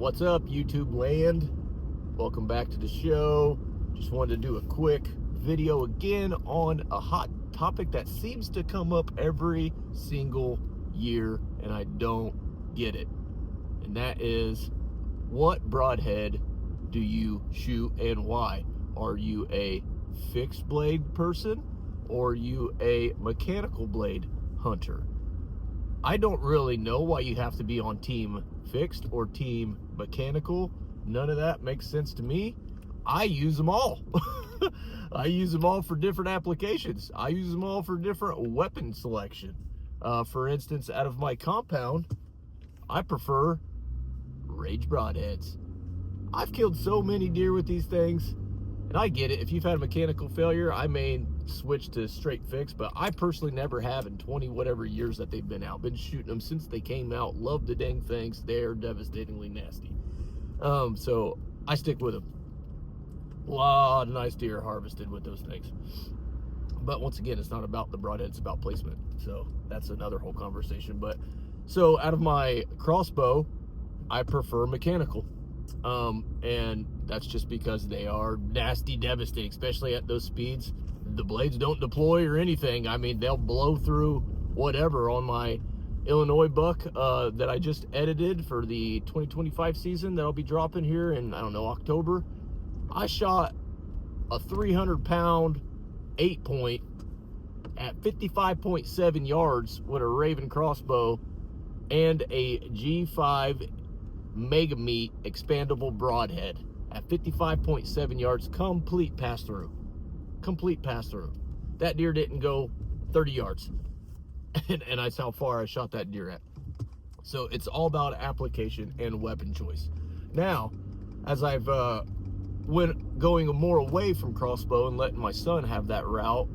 What's up, YouTube land? Welcome back to the show. Just wanted to do a quick video again on a hot topic that seems to come up every single year, and I don't get it. And that is, what broadhead do you shoot and why? Are you a fixed blade person or are you a mechanical blade hunter? I don't really know why you have to be on team fixed or team mechanical. None of that makes sense to me. I use them all. I use them all for different applications. I use them all for different weapon selection. For instance, out of my compound, I prefer Rage Broadheads. I've killed so many deer with these things, and I get it. If you've had a mechanical failure, I may switch to straight fix, but I personally never have in 20 whatever years that they've been out. Been shooting them since they came out. Love the dang things. They're devastatingly nasty. So I stick with them. A lot of nice deer harvested with those things. But once again, it's not about the broadhead, it's about placement. So that's another whole conversation. But so out of my crossbow, I prefer mechanical. And that's just because they are nasty, devastating, especially at those speeds. The blades don't deploy or anything. I mean, they'll blow through whatever. On my Illinois buck that I just edited for the 2025 season that I'll be dropping here in, I don't know, October, I shot a 300-pound 8-point at 55.7 yards with a Raven crossbow and a G5 Mega Meat expandable broadhead at 55.7 yards, complete pass-through. Complete pass-through. That deer didn't go 30 yards. and that's how far I shot that deer at. So it's all about application and weapon choice. Now, as I've going more away from crossbow and letting my son have that route,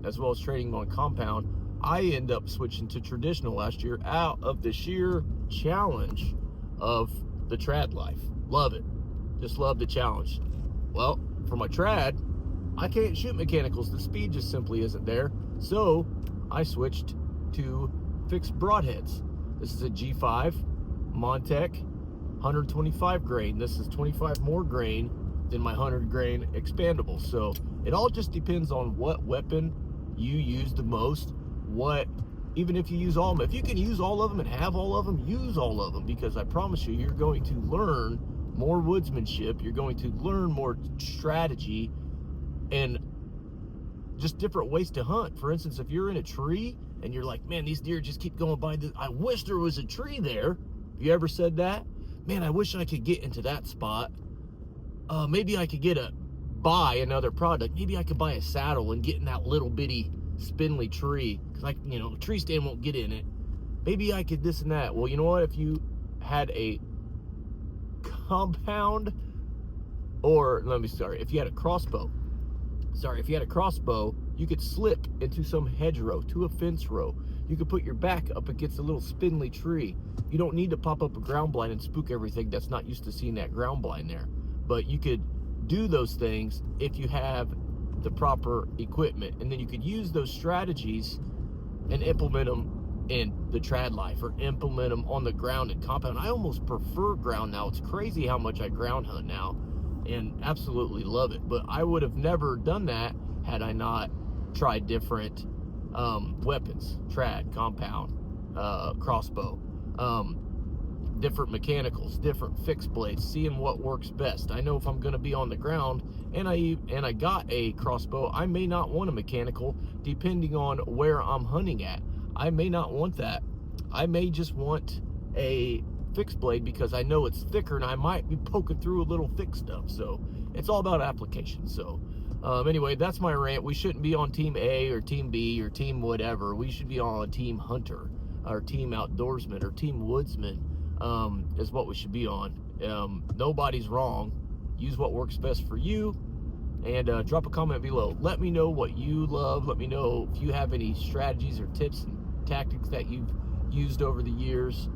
as well as training him on compound, I end up switching to traditional last year out of the sheer challenge of the trad life. Love it. Just love the challenge. Well, for my trad, I can't shoot mechanicals. The speed just simply isn't there. So I switched to fixed broadheads. This is a G5 Montec 125 grain. This is 25 more grain than my 100 grain expandable. So it all just depends on what weapon you use the most. Even if you use all of them, if you can use all of them and have all of them, use all of them, because I promise you, you're going to learn more woodsmanship. You're going to learn more strategy and just different ways to hunt. For instance, if you're in a tree and you're like, man, these deer just keep going by this, I wish there was a tree there. Have you ever said that? Man, I wish I could get into that spot. Maybe I could buy another product. Maybe I could buy a saddle and get in that little bitty spindly tree, because a tree stand won't get in it. Maybe I could this and that. Well, you know what? If you had a compound, if you had a crossbow, you could slip into some hedgerow, to a fence row. You could put your back up against a little spindly tree. You don't need to pop up a ground blind and spook everything that's not used to seeing that ground blind there. But you could do those things if you have the proper equipment, and then you could use those strategies and implement them in the trad life, or implement them on the ground and compound. I almost prefer ground now. It's crazy how much I ground hunt now, and absolutely love it. But I would have never done that had I not tried different weapons, trad, compound, crossbow, different mechanicals, different fixed blades, seeing what works best. I know if I'm going to be on the ground and I got a crossbow, I may not want a mechanical, depending on where I'm hunting at. I may not want that. I may just want a fixed blade because I know it's thicker and I might be poking through a little thick stuff. So it's all about application. So anyway, that's my rant. We shouldn't be on team A or team B or team whatever. We should be on team hunter, or team outdoorsman, or team woodsman. Is what we should be on. Nobody's wrong. Use what works best for you, and drop a comment below. Let me know what you love. Let me know if you have any strategies or tips and tactics that you've used over the years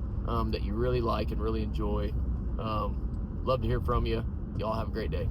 that you really like and really enjoy. Love to hear from you. Y'all have a great day.